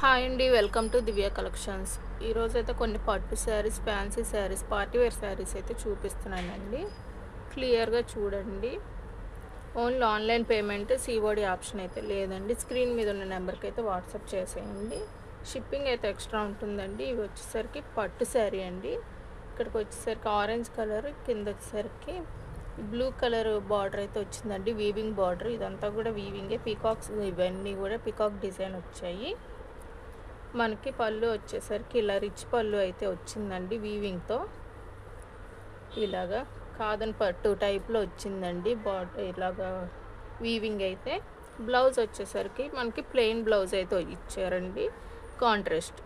Hi అండి. Welcome to Divya collections. ఈరోజైతే కొన్ని పట్టు శారీస్, ఫ్యాన్సీ శారీస్, పార్టీవేర్ శారీస్ అయితే చూపిస్తున్నానండి. క్లియర్గా చూడండి. Only online payment, COD option అయితే లేదండి. స్క్రీన్ మీద ఉన్న నెంబర్కి అయితే వాట్సాప్ చేసేయండి. షిప్పింగ్ అయితే ఎక్స్ట్రా ఉంటుందండి. ఇవి వచ్చేసరికి పట్టు శారీ అండి. ఇక్కడికి వచ్చేసరికి ఆరెంజ్ కలర్, కింద వచ్చేసరికి బ్లూ కలర్ బార్డర్ అయితే వచ్చిందండి. వీవింగ్ బార్డర్, ఇదంతా కూడా వీవింగే. పీకాక్స్ ఇవన్నీ కూడా పీకాక్ డిజైన్ వచ్చాయి. మనకి పళ్ళు వచ్చేసరికి ఇలా రిచ్ పళ్ళు అయితే వచ్చిందండి వీవింగ్తో. ఇలాగా కాదన్ పట్టు టైప్లో వచ్చిందండి ఇలాగా వీవింగ్ అయితే. బ్లౌజ్ వచ్చేసరికి మనకి ప్లెయిన్ బ్లౌజ్ అయితే ఇచ్చారండి, కాంట్రాస్ట్.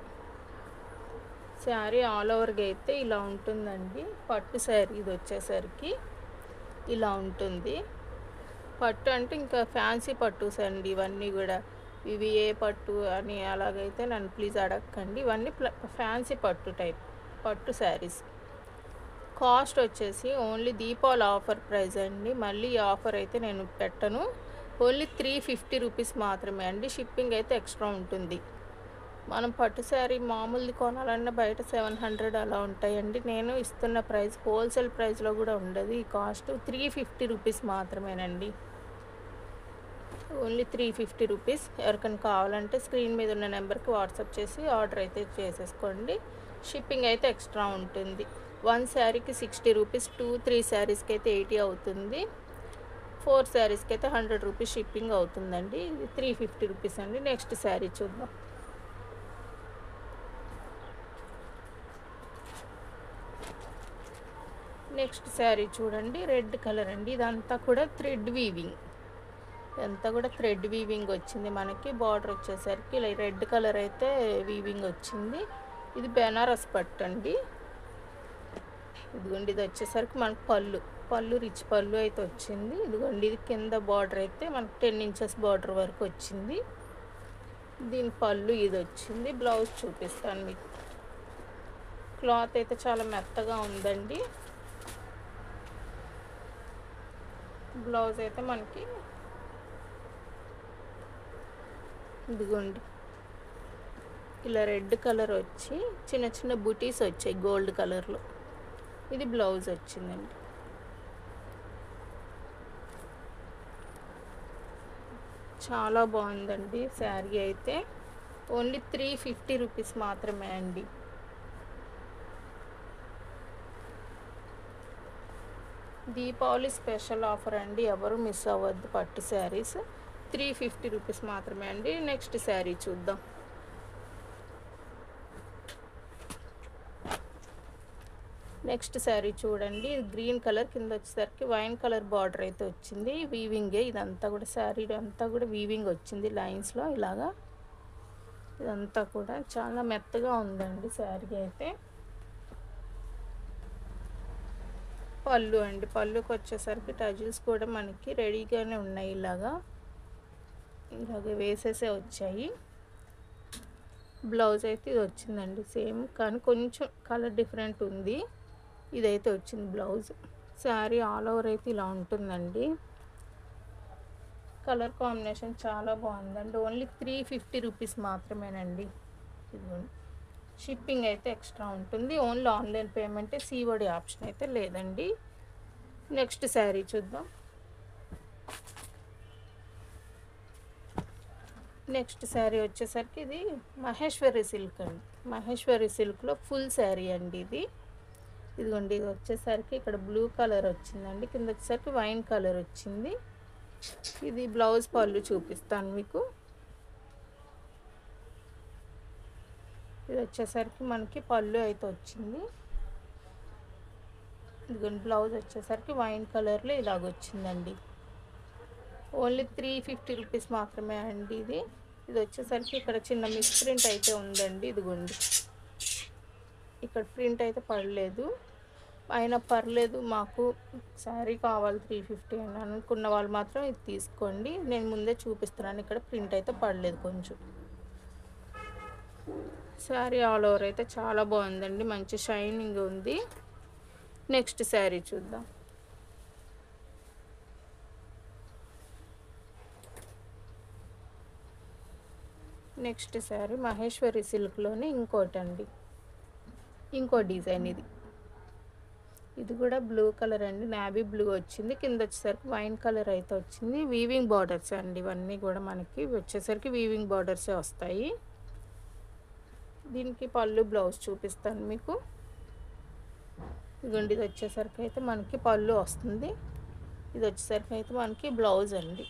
శారీ ఆల్ ఓవర్గా అయితే ఇలా ఉంటుందండి. పట్టు శారీ ఇది వచ్చేసరికి ఇలా ఉంటుంది. పట్టు అంటే ఇంకా ఫ్యాన్సీ పట్టుస్ అండి ఇవన్నీ కూడా. ఇవి ఏ పట్టు అని అలాగైతే నన్ను ప్లీజ్ అడగకండి. ఇవన్నీ ఫ్యాన్సీ పట్టు టైప్ పట్టు శారీస్. కాస్ట్ వచ్చేసి ఓన్లీ దీపావళి ఆఫర్ ప్రైస్ అండి. మళ్ళీ ఈ ఆఫర్ అయితే నేను పెట్టను. ఓన్లీ 350 రూపీస్ మాత్రమే అండి. షిప్పింగ్ అయితే ఎక్స్ట్రా ఉంటుంది. మనం పట్టు శారీ మామూలుది కొనాలన్నా బయట 700 అలా ఉంటాయండి. నేను ఇస్తున్న ప్రైస్ హోల్సేల్ ప్రైస్లో కూడా ఉండదు. ఈ కాస్ట్ 350 రూపీస్ మాత్రమేనండి. Only 350 rupees. ఎవరికైనా కావాలంటే స్క్రీన్ మీద ఉన్న నెంబర్కి వాట్సాప్ చేసి ఆర్డర్ అయితే చేసేసుకోండి. షిప్పింగ్ అయితే ఎక్స్ట్రా ఉంటుంది. 1 శారీకి 60 రూపీస్, 2-3 శారీస్కి అయితే 80 అవుతుంది. 4 శారీస్కి అయితే 100 రూపీస్ షిప్పింగ్ అవుతుందండి. ఇది 350 రూపీస్ అండి. నెక్స్ట్ శారీ చూద్దాం. నెక్స్ట్ శారీ చూడండి. రెడ్ కలర్ అండి. ఇదంతా కూడా థ్రెడ్ వీవింగ్. ఇదంతా కూడా థ్రెడ్ వీవింగ్ వచ్చింది. మనకి బార్డర్ వచ్చేసరికి ఇలా రెడ్ కలర్ అయితే వీవింగ్ వచ్చింది. ఇది బెనారస్ పట్టు అండి. ఇదిగోండి, ఇది వచ్చేసరికి మనకు పళ్ళు రిచ్ పళ్ళు అయితే వచ్చింది. ఇదిగోండి, ఇది కింద బార్డర్ అయితే మనకు 10 ఇంచెస్ బార్డర్ వరకు వచ్చింది. దీని పళ్ళు ఇది వచ్చింది. బ్లౌజ్ చూపిస్తాను మీకు. క్లాత్ అయితే చాలా మెత్తగా ఉందండి. బ్లౌజ్ అయితే మనకి ఇదిగోండి ఇలా రెడ్ కలర్ వచ్చి చిన్న చిన్న బుటీస్ వచ్చాయి గోల్డ్ కలర్లో. ఇది బ్లౌజ్ వచ్చిందండి. చాలా బాగుందండి శారీ అయితే. ఓన్లీ 350 రూపీస్ మాత్రమే అండి. దీపావళి స్పెషల్ ఆఫర్ అండి. ఎవరు మిస్ అవ్వద్దు. పట్టు శారీస్ 350 రూపీస్ మాత్రమే అండి. నెక్స్ట్ శారీ చూద్దాం. నెక్స్ట్ శారీ చూడండి. గ్రీన్ కలర్, కింద వచ్చేసరికి వైన్ కలర్ బార్డర్ అయితే వచ్చింది. వీవింగే ఇదంతా కూడా. శారీ అంతా కూడా వీవింగ్ వచ్చింది లైన్స్లో ఇలాగా. ఇదంతా కూడా చాలా మెత్తగా ఉందండి శారీ అయితే. పళ్ళు అండి. పళ్ళుకి వచ్చేసరికి టజిల్స్ కూడా మనకి రెడీగానే ఉన్నాయి. ఇలాగా వేసేసే వచ్చాయి. బ్లౌజ్ అయితే ఇది వచ్చిందండి సేమ్, కానీ కొంచెం కలర్ డిఫరెంట్ ఉంది. ఇదైతే వచ్చింది బ్లౌజ్. శారీ ఆల్ ఓవర్ అయితే ఇలా ఉంటుందండి. కలర్ కాంబినేషన్ చాలా బాగుందండి. ఓన్లీ 350 రూపీస్ మాత్రమేనండి. ఇదిగోండి, షిప్పింగ్ అయితే ఎక్స్ట్రా ఉంటుంది. ఓన్లీ ఆన్లైన్ పేమెంటే, సిఓడి ఆప్షన్ అయితే లేదండి. నెక్స్ట్ శారీ చూద్దాం. నెక్స్ట్ శారీ వచ్చేసరికి ఇది మహేశ్వరి సిల్క్ అండి. మహేశ్వరి సిల్క్లో ఫుల్ శారీ అండి ఇది. ఇదిగోండి, ఇది వచ్చేసరికి ఇక్కడ బ్లూ కలర్ వచ్చిందండి. కింద వచ్చేసరికి వైన్ కలర్ వచ్చింది. ఇది బ్లౌజ్ పళ్ళు చూపిస్తాను మీకు. ఇది వచ్చేసరికి మనకి పళ్ళు అయితే వచ్చింది. ఇదిగోండి, బ్లౌజ్ వచ్చేసరికి వైన్ కలర్లో ఇలాగ వచ్చిందండి. ఓన్లీ 350 రూపీస్ మాత్రమే అండి ఇది. ఇది వచ్చేసరికి ఇక్కడ చిన్న మిస్ ప్రింట్ అయితే ఉందండి. ఇదిగోండి, ఇక్కడ ప్రింట్ అయితే పడలేదు. అయినా పర్లేదు, మాకు శారీ కావాలి 350 అని అనుకున్న వాళ్ళు మాత్రం ఇది తీసుకోండి. నేను ముందే చూపిస్తున్నాను. ఇక్కడ ప్రింట్ అయితే పడలేదు కొంచెం. శారీ ఆల్ ఓవర్ అయితే చాలా బాగుందండి. మంచి షైనింగ్ ఉంది. నెక్స్ట్ శారీ చూద్దాం. నెక్స్ట్ శారీ మహేశ్వరి సిల్క్లోనే ఇంకోటండి, ఇంకో డిజైన్ ఇది. ఇది కూడా బ్లూ కలర్ అండి, నావీ బ్లూ వచ్చింది. కింద వచ్చేసరికి వైన్ కలర్ అయితే వచ్చింది. వీవింగ్ బార్డర్స్ అండి ఇవన్నీ కూడా మనకి వచ్చేసరికి వీవింగ్ బార్డర్సే వస్తాయి. దీనికి పళ్ళు బ్లౌజ్ చూపిస్తాను మీకు. ఇదిగోండి, ఇది వచ్చేసరికి అయితే మనకి పళ్ళు వస్తుంది. ఇది వచ్చేసరికి అయితే మనకి బ్లౌజ్ అండి.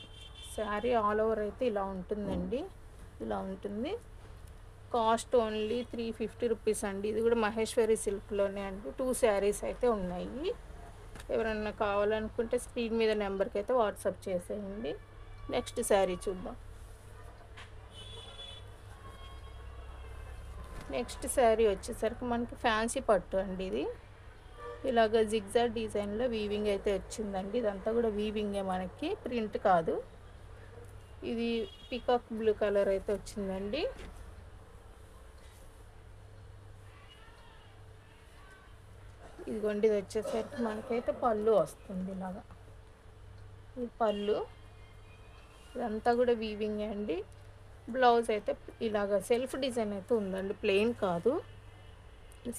శారీ ఆల్ ఓవర్ అయితే ఇలా ఉంటుందండి, ఇలా ఉంటుంది. కాస్ట్ ఓన్లీ 350 రూపీస్ అండి. ఇది కూడా మహేశ్వరి సిల్క్లోనే అండి. 2 శారీస్ అయితే ఉన్నాయి. ఎవరన్నా కావాలనుకుంటే స్క్రీన్ మీద నెంబర్కి అయితే వాట్సాప్ చేసేయండి. నెక్స్ట్ శారీ చూద్దాం. నెక్స్ట్ శారీ వచ్చేసరికి మనకి ఫ్యాన్సీ పట్టు అండి. ఇది ఇలాగ జిగ్జాగ్ డిజైన్లో వీవింగ్ అయితే వచ్చిందండి. ఇదంతా కూడా వీవింగే, మనకి ప్రింట్ కాదు. ఇది పీకాక్ బ్లూ కలర్ అయితే వచ్చిందండి. ఇదిగోండి, ఇది వచ్చేసరికి మనకైతే పళ్ళు వస్తుంది ఇలాగా. ఈ పళ్ళు ఇదంతా కూడా వీవింగ్ అండి. బ్లౌజ్ అయితే ఇలాగ సెల్ఫ్ డిజైన్ అయితే ఉందండి, ప్లెయిన్ కాదు,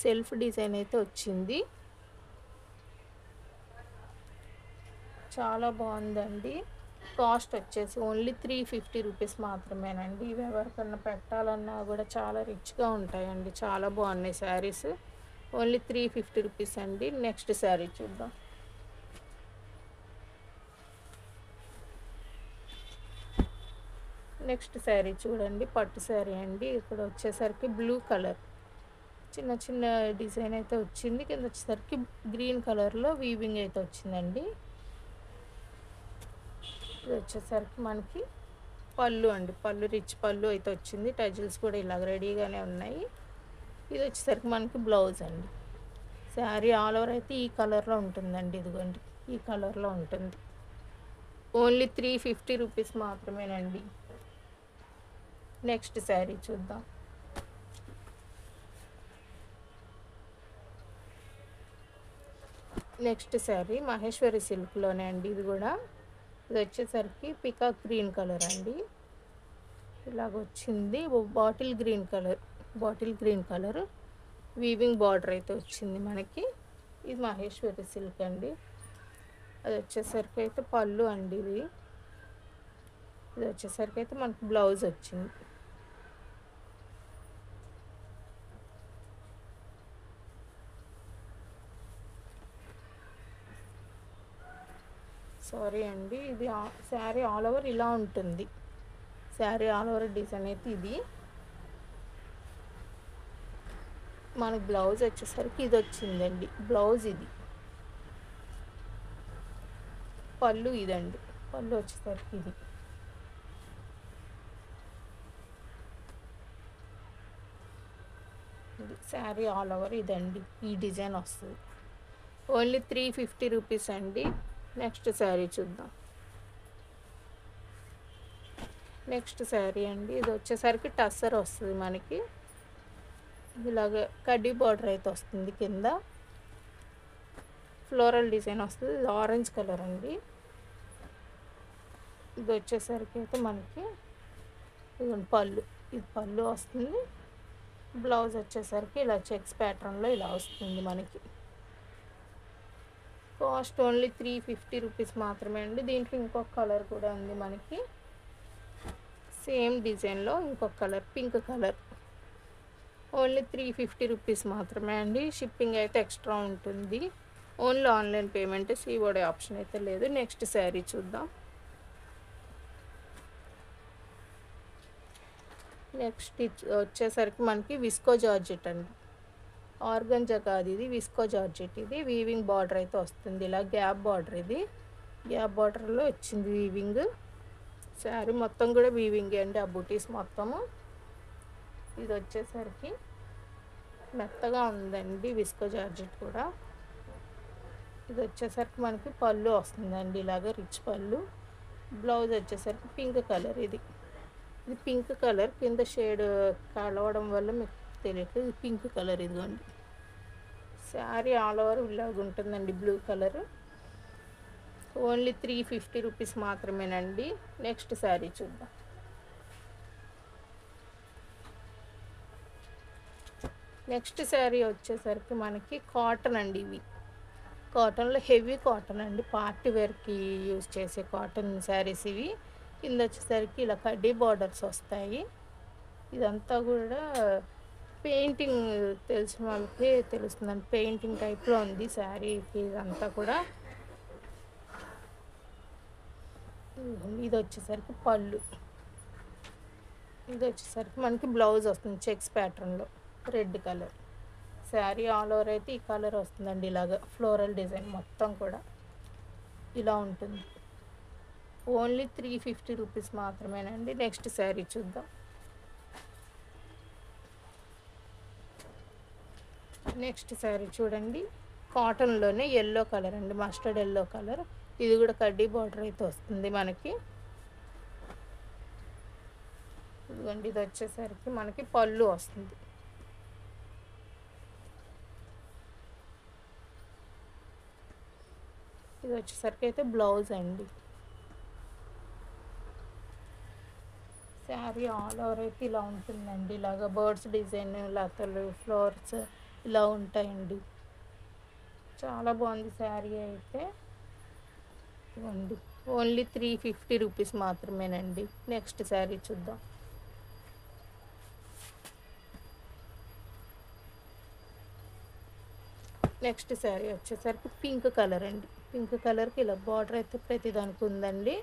సెల్ఫ్ డిజైన్ అయితే వచ్చింది. చాలా బాగుందండి. కాస్ట్ వచ్చేసి ఓన్లీ 350 రూపీస్ మాత్రమేనండి. ఇవి ఎవరికన్నా పెట్టాలన్నా కూడా చాలా రిచ్గా ఉంటాయండి. చాలా బాగున్నాయి శారీస్. ఓన్లీ 350 రూపీస్ అండి. నెక్స్ట్ శారీ చూద్దాం. నెక్స్ట్ శారీ చూడండి, పట్టు శారీ అండి. ఇక్కడ వచ్చేసరికి బ్లూ కలర్ చిన్న చిన్న డిజైన్ అయితే వచ్చింది. కింద వచ్చేసరికి గ్రీన్ కలర్లో వీవింగ్ అయితే వచ్చిందండి. ఇది వచ్చేసరికి మనకి పళ్ళు అండి, పళ్ళు రిచ్ పళ్ళు అయితే వచ్చింది. టజిల్స్ కూడా ఇలాగ రెడీగానే ఉన్నాయి. ఇది వచ్చేసరికి మనకి బ్లౌజ్ అండి. శారీ ఆల్ ఓవర్ అయితే ఈ కలర్లో ఉంటుందండి. ఇదిగోండి, ఈ కలర్లో ఉంటుంది. ఓన్లీ 350 రూపీస్ మాత్రమేనండి. నెక్స్ట్ శారీ చూద్దాం. నెక్స్ట్ శారీ మహేశ్వరి సిల్క్లోనే అండి. ఇది కూడా ఇది వచ్చేసరికి పికాక్ గ్రీన్ కలర్ అండి. ఇలాగ వచ్చింది. Bottle green colour weaving border అయితే వచ్చింది మనకి. ఇది మహేశ్వరి సిల్క్ అండి. అది వచ్చేసరికి అయితే పళ్ళు అండి. ఇది వచ్చేసరికి అయితే మనకి బ్లౌజ్ వచ్చింది. సారీ అండి, ఇది శారీ ఆల్ ఓవర్ ఇలా ఉంటుంది. శారీ ఆల్ ఓవర్ డిజైన్ అయితే ఇది. మనకి బ్లౌజ్ వచ్చేసరికి ఇది వచ్చిందండి. బ్లౌజ్ ఇది, పళ్ళు ఇదండి. పళ్ళు వచ్చేసరికి ఇది. శారీ ఆల్ ఓవర్ ఇదండి, ఈ డిజైన్ వస్తుంది. ఓన్లీ 350 రూపీస్ అండి. నెక్స్ట్ శారీ చూద్దాం. నెక్స్ట్ శారీ అండి. ఇది వచ్చేసరికి టస్సర్ వస్తుంది మనకి. ఇలాగ కడ్డీ బార్డర్ అయితే వస్తుంది. కింద ఫ్లోరల్ డిజైన్ వస్తుంది. ఇది ఆరెంజ్ కలర్ అండి. ఇది వచ్చేసరికి అయితే మనకి ఇది పళ్ళు, ఇది పళ్ళు వస్తుంది. బ్లౌజ్ వచ్చేసరికి ఇలా చెక్స్ ప్యాటర్న్లో ఇలా వస్తుంది మనకి. కాస్ట్ ఓన్లీ 350 రూపీస్ మాత్రమే అండి. దీంట్లో ఇంకొక కలర్ కూడా ఉంది మనకి, సేమ్ డిజైన్లో ఇంకొక colour, pink colour. Only 350 rupees మాత్రమే అండి. షిప్పింగ్ అయితే ఎక్స్ట్రా ఉంటుంది. Only online payment, COD option అయితే లేదు. నెక్స్ట్ శారీ చూద్దాం. నెక్స్ట్ వచ్చేసరికి మనకి విస్కో జార్జెట్ అండి. ఆర్గంజా కాదు, ఇది విస్కో జార్జెట్. ఇది వీవింగ్ బార్డర్ అయితే వస్తుంది. ఇలా గ్యాప్ బార్డర్, ఇది గ్యాప్ బార్డర్లో వచ్చింది వీవింగ్. శారీ మొత్తం కూడా వీవింగ్ అండి, ఆ బూటీస్ మొత్తము. ఇది వచ్చేసరికి మెత్తగా ఉందండి విస్కో జార్జెట్ కూడా. ఇది వచ్చేసరికి మనకి పళ్ళు వస్తుందండి, ఇలాగ రిచ్ పళ్ళు. బ్లౌజ్ వచ్చేసరికి పింక్ కలర్. ఇది పింక్ కలర్, కింద షేడ్ కలవడం వల్ల మీకు తెలియదు, ఇది పింక్ కలర్. ఇదిగోండి, శారీ ఆల్ ఓవర్ ఇలాగ ఉంటుందండి, బ్లూ కలర్. ఓన్లీ 350 రూపీస్ మాత్రమేనండి. నెక్స్ట్ శారీ చూద్దాం. నెక్స్ట్ శారీ వచ్చేసరికి మనకి కాటన్ అండి. ఇవి కాటన్లో హెవీ కాటన్ అండి, పార్టీ వేర్కి యూజ్ చేసే కాటన్ శారీస్ ఇవి. కింద వచ్చేసరికి ఇలా కడ్డీ బార్డర్స్ వస్తాయి. ఇదంతా కూడా పెయింటింగ్ తెలిసిన వాళ్ళకి తెలుస్తుందండి, పెయింటింగ్ టైప్లో ఉంది శారీకి ఇదంతా కూడా. ఇది వచ్చేసరికి పళ్ళు, ఇది వచ్చేసరికి మనకి బ్లౌజ్ వస్తుంది చెక్స్ ప్యాటర్న్లో red colour. Sari all over అయితే ఈ కలర్ వస్తుందండి, ఇలాగ ఫ్లోరల్ డిజైన్ మొత్తం కూడా ఇలా ఉంటుంది. ఓన్లీ 350 రూపీస్ మాత్రమేనండి. నెక్స్ట్ శారీ చూద్దాం. నెక్స్ట్ శారీ చూడండి, కాటన్లోనే ఎల్లో కలర్ అండి, మస్టర్డ్ ఎల్లో కలర్. ఇది కూడా కడ్డీ బార్డర్ అయితే వస్తుంది మనకి. ఇదిగోండి, ఇది వచ్చేసరికి మనకి పళ్ళు వస్తుంది. ఇది వచ్చేసరికి అయితే బ్లౌజ్ అండి. శారీ ఆల్ ఓవర్ అయితే ఇలా ఉంటుందండి, ఇలాగ బర్డ్స్ డిజైన్, లతలు, ఫ్లవర్స్ ఇలా ఉంటాయండి. చాలా బాగుంది శారీ అయితే. ఇవ్వండి, ఓన్లీ 350 రూపీస్ మాత్రమేనండి. నెక్స్ట్ శారీ చూద్దాం. నెక్స్ట్ శారీ వచ్చేసరికి పింక్ కలర్ అండి. పింక్ కలర్కి ఇలా బార్డర్ అయితే ప్రతిదానికి ఉందండి.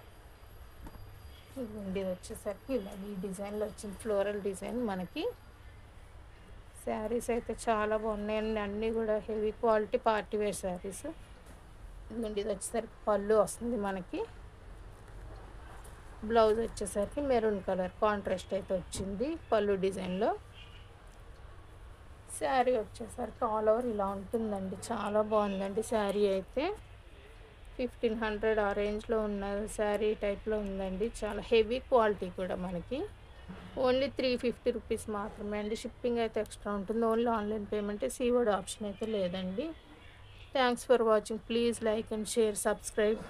ఇదిగోండి, ఇది వచ్చేసరికి ఇలా ఈ డిజైన్లో వచ్చింది, ఫ్లోరల్ డిజైన్ మనకి. శారీస్ అయితే చాలా బాగున్నాయండి, అన్నీ కూడా heavy quality party wear saris. ఇదిగోండి, ఇది వచ్చేసరికి పళ్ళు వస్తుంది మనకి. బ్లౌజ్ వచ్చేసరికి మెరూన్ కలర్ కాంట్రాస్ట్ అయితే వచ్చింది పళ్ళు డిజైన్లో. శారీ వచ్చేసరికి ఆల్ ఓవర్ ఇలా ఉంటుందండి, చాలా బాగుందండి శారీ అయితే. 1500 ఆ రేంజ్లో ఉన్న శారీ టైప్లో ఉందండి, చాలా హెవీ క్వాలిటీ కూడా మనకి. ఓన్లీ 350 రూపీస్ మాత్రమే అండి. షిప్పింగ్ అయితే ఎక్స్ట్రా ఉంటుంది. Only online payment, COD option అయితే లేదండి. Thanks for watching. Please like and share, subscribe.